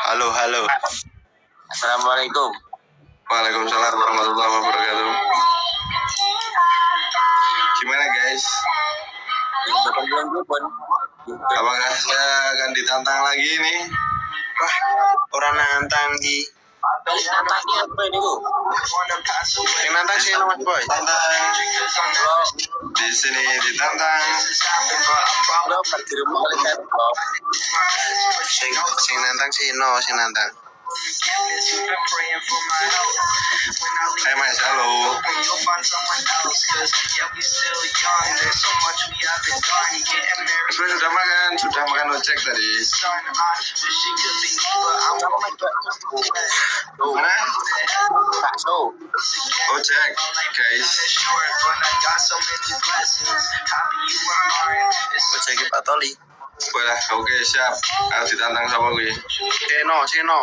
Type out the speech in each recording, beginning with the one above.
Halo, halo. Assalamualaikum. Waalaikumsalam warahmatullahi wabarakatuh. Gimana guys? Apakah saya akan ditantang lagi nih? Wah, orang nantang di. Tantangnya apa ini bu? Yang nantang sih Mas Boy. Tantang. Di sini ditantang. Lo di rumah lihat kok. Sing nantang sih sing nantang. Hai Mas, halo. Sudah makan ojek tadi. Mana? Bakso. Ojek, guys. Ojek Pak Toli. Boleh, oke siap. Harus ditantang sama gue. Sino.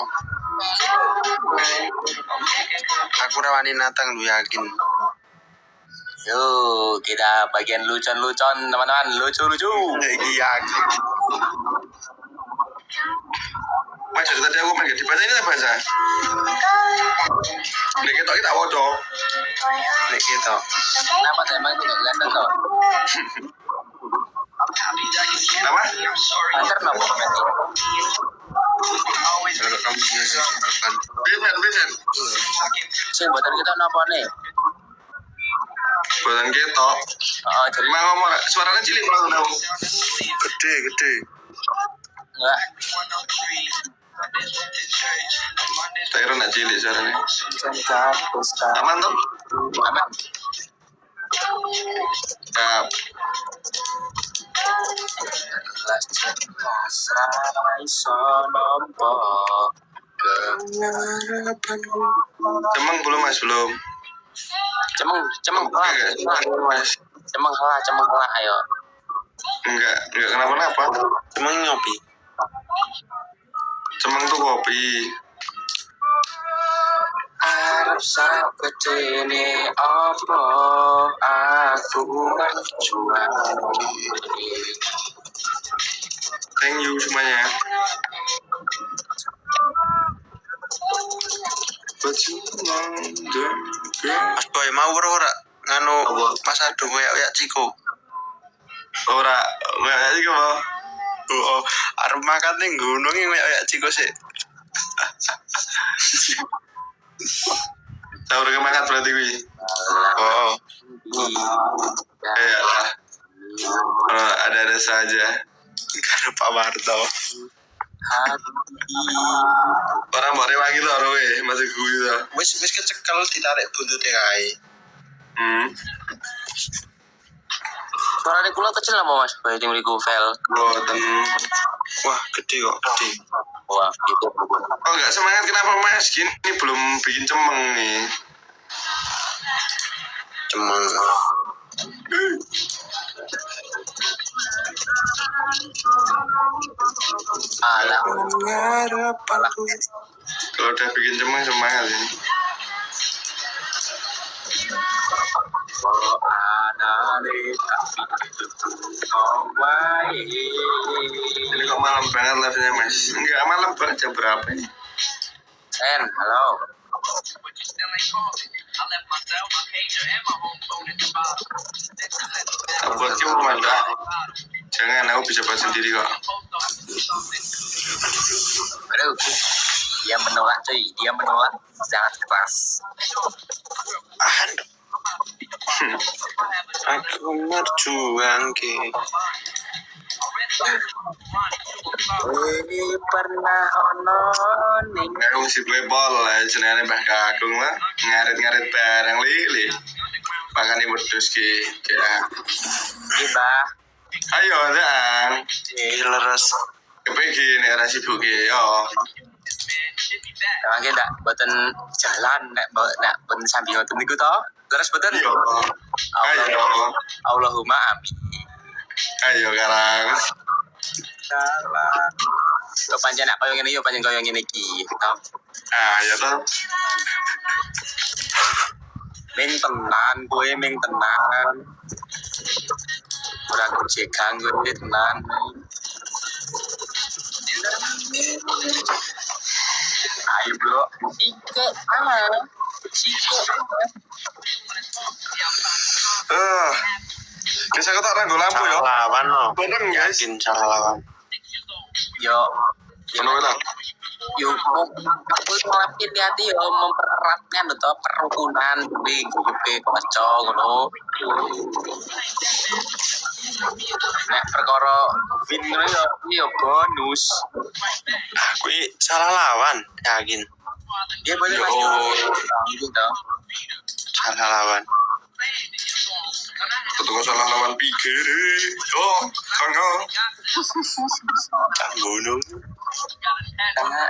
Aku rawani nantang lu yakin. Yuk, kita bagian lucon teman-teman, lucu. Iya. Mas dari tadi aku main dibaca ini baca. Nek ketok kita woco. Nek ketok. Kenapa emang itu nggak kelihatan kok? Apa? Antar nopo nanti. Kalau kamu biasa makan. Besen. Sing buatan kita nopo nih? Buatan ketok. Oh, jadi Emang ngomong suaranya cilik banget tau. Gede. enggak. Saya nak cilik suaranya. Senjata besar. Aman tuh? Apa? Siap. Rai sonompo. Cemeng belum Mas belum. Cemeng helah ayo. Enggak kenapa-napa. Cemeng ngopi. Cemeng tuh kopi. Arab saketene apa aku berjuang. Thank you semuanya. Mas Boy mau ora nganu Mas Adu kayak Ciko. Ora Ciko. Oh, arep makan ning gunung kayak Ciko sih. Tahu udah makan berarti wi. Oh. Iya lah. Ada saja. Karena Pak Marto. Orang mau rewangi tuh orang masih gue tuh. Wis kecekel ditarik buntutnya kae. Suaranya kula kecil apa Mas? Bae ting mriku file. Boten. Wah, gede kok, gede. Wah, gitu. Oh, enggak semangat kenapa Mas? Gini belum bikin cemeng nih. Cemeng. Alah. Kalau udah bikin cemeng semangat ini. Ini kok malam banget live-nya Mas? Enggak malam banget, jam berapa ini? Halo. Buat kamu mata. Jangan, aku bisa buat sendiri kok. Aduh. Dia menolak cuy, sangat keras. Aku berjuang ke. Ini pernah ono ning Aku si gue bol lah, jenenge Mbah Kakung lah, ngarit bareng lili. Makane wedhus ki, ya. Tiba. Ayo, Dang. Leres. Kepegi nek ora sibuk ki, yo. Mangke ndak boten jalan nek boten sambil ngoten niku to. Leres boten? Yo. Ayo. Allahumma amin. Ayo karang. Salah. Yo pancen koyo ngene yo pancen koyo ngene iki, to. Ya to. Ming tenan kowe ming tenan. Ora gojekan kowe tenan. Ayo bro, Sike Bisa ketok ranggo lampu ya. Lawan no. Bener guys. Yakin salah lawan. yo Ono ta? yo aku ngelapin di hati yo mempereratkan atau kerukunan di grup kocok ngono. Nek perkara win ngono yo bonus. Kuwi salah lawan, yakin. Dia boleh masuk gitu. Salah lawan. Ketemu salah lawan pikir. Oh, kangen. Tak gunung. Karena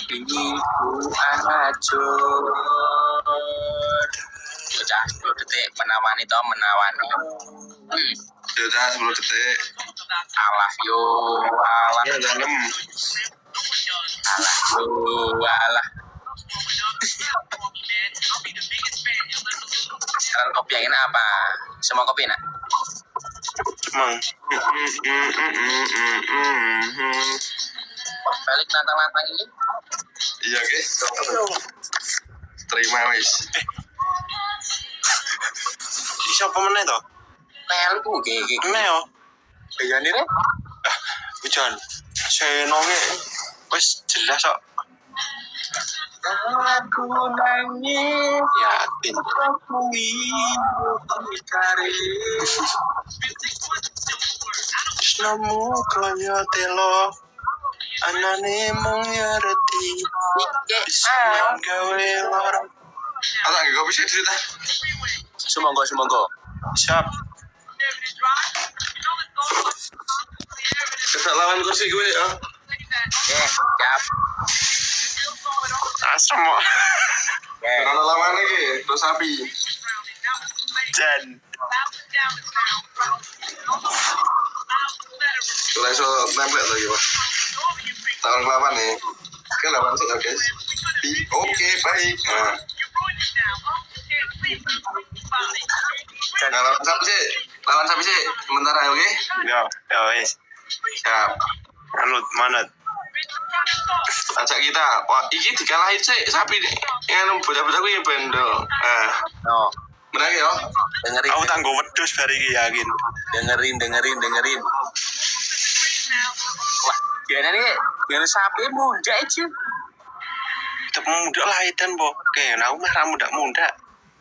ini ku ajur. Bocah 10 detik menawan itu menawan. Ya dah 10 detik. Alah yo, alah, Ya dah 6. alah yo, alah. Sekarang kopi yang enak apa? Semua kopi enak? Cemang. Felix nantang-nantang ini? Iya guys. Terima wis. Siapa meneh to? Pelku gege. Meneh yo. Begini deh. Hujan. Seno ge wis jelas kok. Aku nangis. Yakin. Namu kaya telo anane mung ngerti bisa gawe orang. Ada enggak bisa cerita? Sumonggo. Siap. Kita lawan kursi gue ya. Siap. Asem kok. Kita lawan lagi, terus sapi. Jan. Sudah iso nempel lagi pak. Tahun lawan nih. Oke lawan sih guys. Oke baik. Nah, lawan sapi sih. Sementara oke. Ya wis. Siap. Manut. Ajak kita. Wah, iki dikalahin sih sapi nih. Yang bocah-bocah gue yang bendo. No. Menang ya. Dengerin. Aku tak nggo wedhus bar iki yakin. Dengerin. Wah, dia nih, biar sapi muda aja. Tetep muda lah edan po. Oke, nah aku mah muda.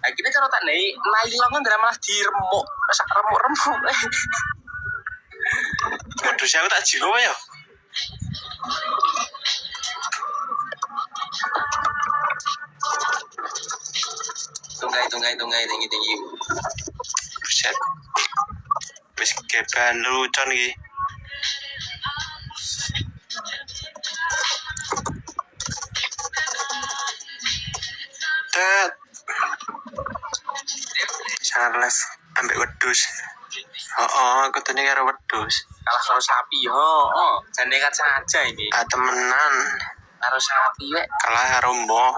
Akhirnya kalau tak naik longan dari malah diremuk, sak remuk. Wedhus aku tak jigo ya. Tunggai tinggi. Buset. Wis keban lucon iki. Tet. Charles ambek wedhus. Aku tadi karo wedhus. Kalah karo sapi, jangan nekat saja ini. Temenan Karo sapi, wek. kalah karo mbok.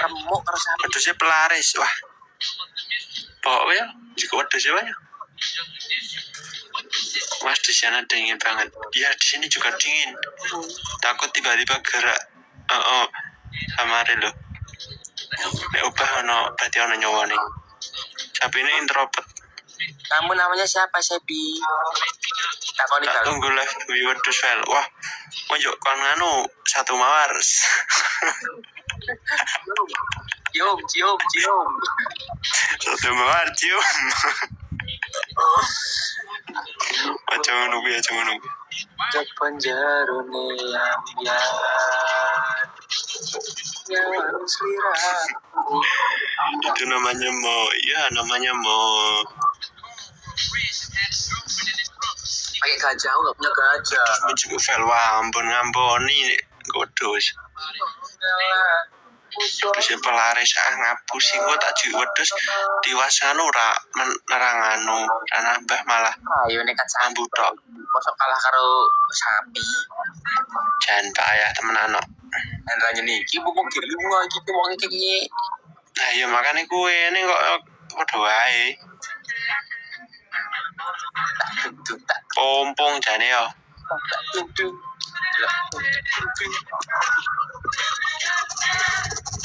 Remuk karo sapi. Wedhusnya pelaris. Wah. Pokoknya ya, juga wedhus ya, Pak. Mas di sana dingin banget. Ya di sini juga dingin. Takut tiba-tiba gerak. Kemarin loh. Nek ubah berarti ono nyawa nih. Sapi ini introvert. Kamu namanya siapa, Sepi? Takoni Tak kalau. tunggu live di wedhus file. Wah, monjok kon nganu satu mawar. Cium. Satu mawar cium. Jangan nunggu. Cek penjara ya. Yang seliraku. Itu namanya Mo. Pakai gajah, aku gak punya gajah. Mencoba file wah ngamboni wedhus. Bisa pelaris ngapusi gua tak jadi wedhus diwasanu ora neranganu ra nambah malah Ayo nekat sapi. ambu tok. Mosok kalah karo sapi. Jan payah temenan kok. Andra niki buku lunga gitu wong iki. Nah iya makane kuwe ning kok padha wae. Tak Pompong jane yo. Tuh.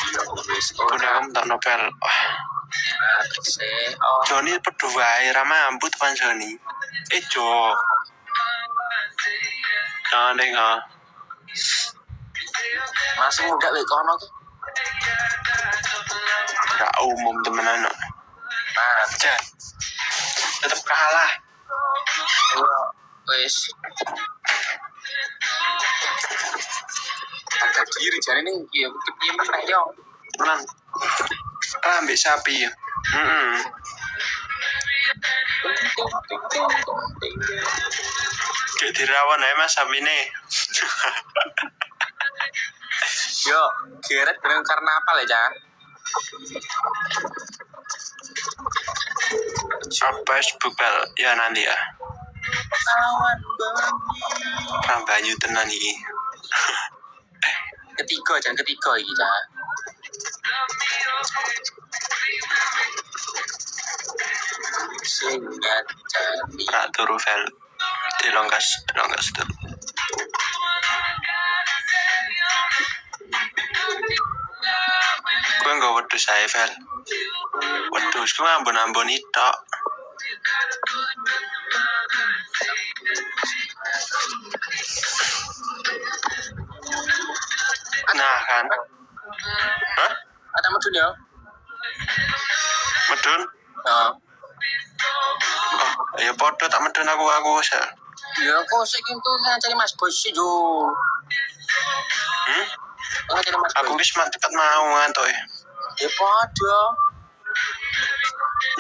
Ya wis Udah ora kamu tak novel. se oh Joni berdua air mampu depan Joni. Jo. Neng masih muda wek kono ki. gak umum temenan. Nah, Jan. Tetap kalah. wis harga diri jane ning ya kepiye meneh yo. Tenan. Rambe sapi. Kayak dirawan aja mas sapi nih. Yo, geret bener karena apa ya, Cak? Apa bukal ya nanti ya. Awan bengi. Orang banyu tenan iki. Ketiga iki, Cak. Sing ngajari Rak turu vel. Dilongkas dulu. Gue nggak wedus aja vel. Wedus gue ambon itu. Nah kan. Hah? ada medun ya? Medun? Heeh. Oh, ya podo tak medun aku sel. Ya kok sik engko ngajari Mas Bos sih yo. Ngajari Mas Aku Bos. wis cepet mau ngantuk ya. Ya padha.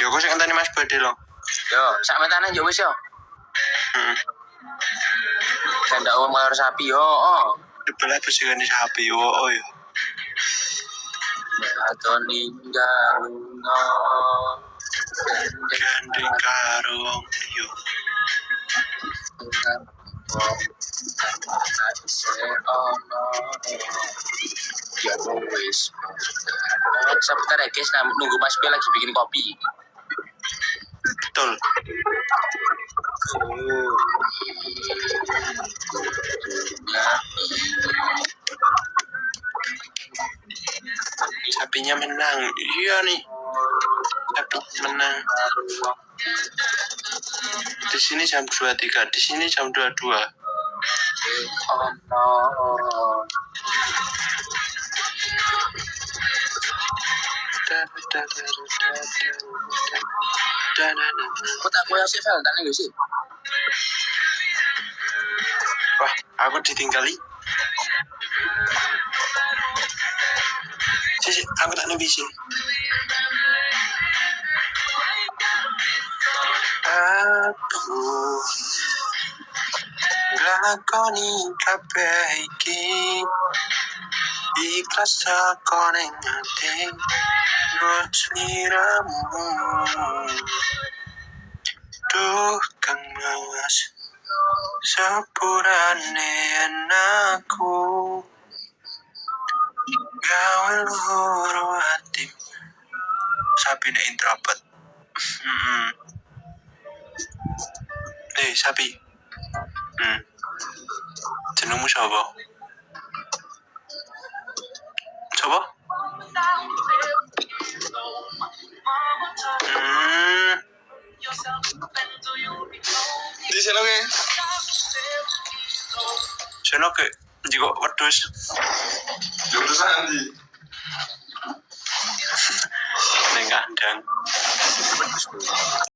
Ya aku sih ngenteni Mas Bode loh. Yo, sak metane yo wis yo. Kandak wong ngalor sapi yo. Debelah besigane sapi. Oh ya. Atau ninggal no. Gandeng karung yo. Ya wis. Sebentar ya guys, nunggu Mas B lagi bikin kopi. Betul. Sapinya menang. Iya nih. Sapi menang. Di sini jam 23, di sini jam 22. Aku tak mau sih Vel, tanya sih. Wah, aku ditinggali. Sisi, aku tak nabi sih. Aku nglakoni kabeh iki ikhlas sakone ati buat sliramu. Duh kang mawas sepurane aku gawe loro ati sapi nek introvert. Sapi. Jenengmu sapa? Coba? Di sana ke? Sono ke njiko wedhus. Yo terus nanti. Ning kandang.